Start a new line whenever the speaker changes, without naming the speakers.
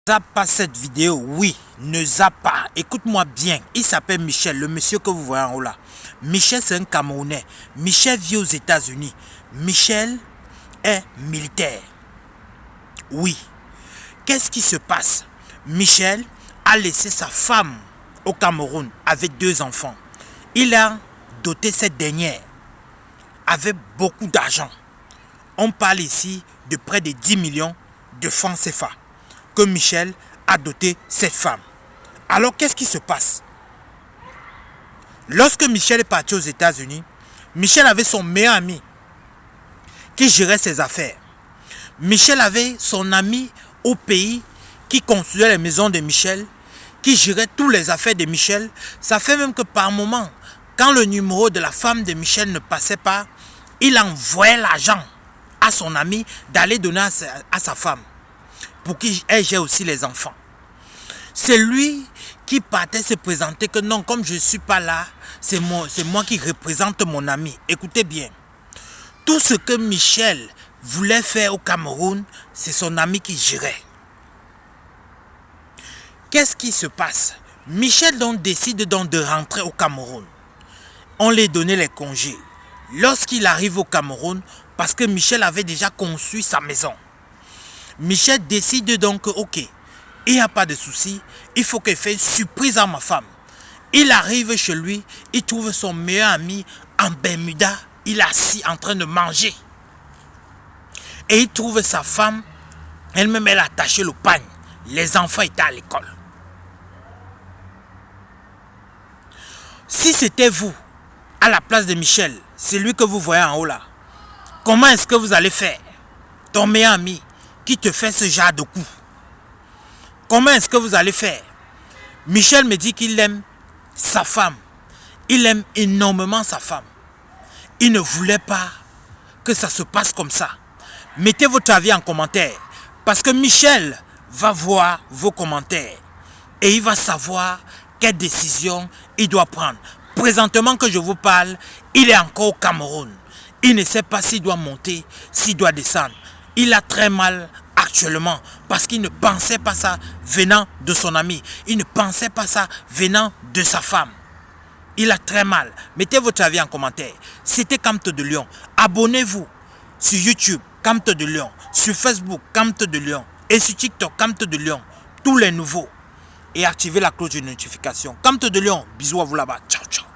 Zappe pas cette vidéo, oui, ne zappe pas. Écoute-moi bien, il s'appelle Michel, le monsieur que vous voyez en haut là. Michel, c'est un Camerounais. Michel vit aux États-Unis. Michel est militaire. Oui. Qu'est-ce qui se passe? Michel a laissé sa femme au Cameroun avec 2 enfants. Il a doté cette dernière avec beaucoup d'argent. On parle ici de près de 10 millions de francs CFA que Michel a doté cette femme. Alors qu'est-ce qui se passe? Lorsque Michel est parti aux États-Unis, Michel avait son meilleur ami qui gérait ses affaires. Michel avait son ami au pays qui construisait les maisons de Michel, qui gérait toutes les affaires de Michel. Ça fait même que par moment, quand le numéro de la femme de Michel ne passait pas, il envoyait l'argent à son ami d'aller donner à sa femme pour qu'elle gère aussi les enfants. C'est lui qui partait se présenter que non, comme je ne suis pas là, c'est moi qui représente mon ami. Écoutez bien, tout ce que Michel voulait faire au Cameroun, c'est son ami qui gérait. Qu'est-ce qui se passe? Michel donc décide donc de rentrer au Cameroun. On lui donnait les congés. Lorsqu'il arrive au Cameroun, parce que Michel avait déjà construit sa maison, Michel décide donc que, ok, il n'y a pas de souci, il faut qu'il fasse une surprise à ma femme. Il arrive chez lui, il trouve son meilleur ami en Bermuda, il est assis en train de manger. Et il trouve sa femme, elle-même elle a attaché le pagne. Les enfants étaient à l'école. Si c'était vous, à la place de Michel, c'est lui que vous voyez en haut là, comment est-ce que vous allez faire? Ton meilleur ami qui te fait ce genre de coup, comment est-ce que vous allez faire? Michel me dit qu'il aime sa femme. Il aime énormément sa femme. Il ne voulait pas que ça se passe comme ça. Mettez votre avis en commentaire. Parce que Michel va voir vos commentaires. Et il va savoir quelle décision il doit prendre. Présentement que je vous parle, il est encore au Cameroun. Il ne sait pas s'il doit monter, s'il doit descendre. Il a très mal actuellement parce qu'il ne pensait pas ça venant de son ami. Il ne pensait pas ça venant de sa femme. Il a très mal. Mettez votre avis en commentaire. C'était Camte de Lion. Abonnez-vous sur YouTube, Camte de Lion. Sur Facebook, Camte de Lion. Et sur TikTok, Camte de Lion. Tous les nouveaux. Et activez la cloche de notification. Camte de Lion. Bisous à vous là-bas. Ciao, ciao.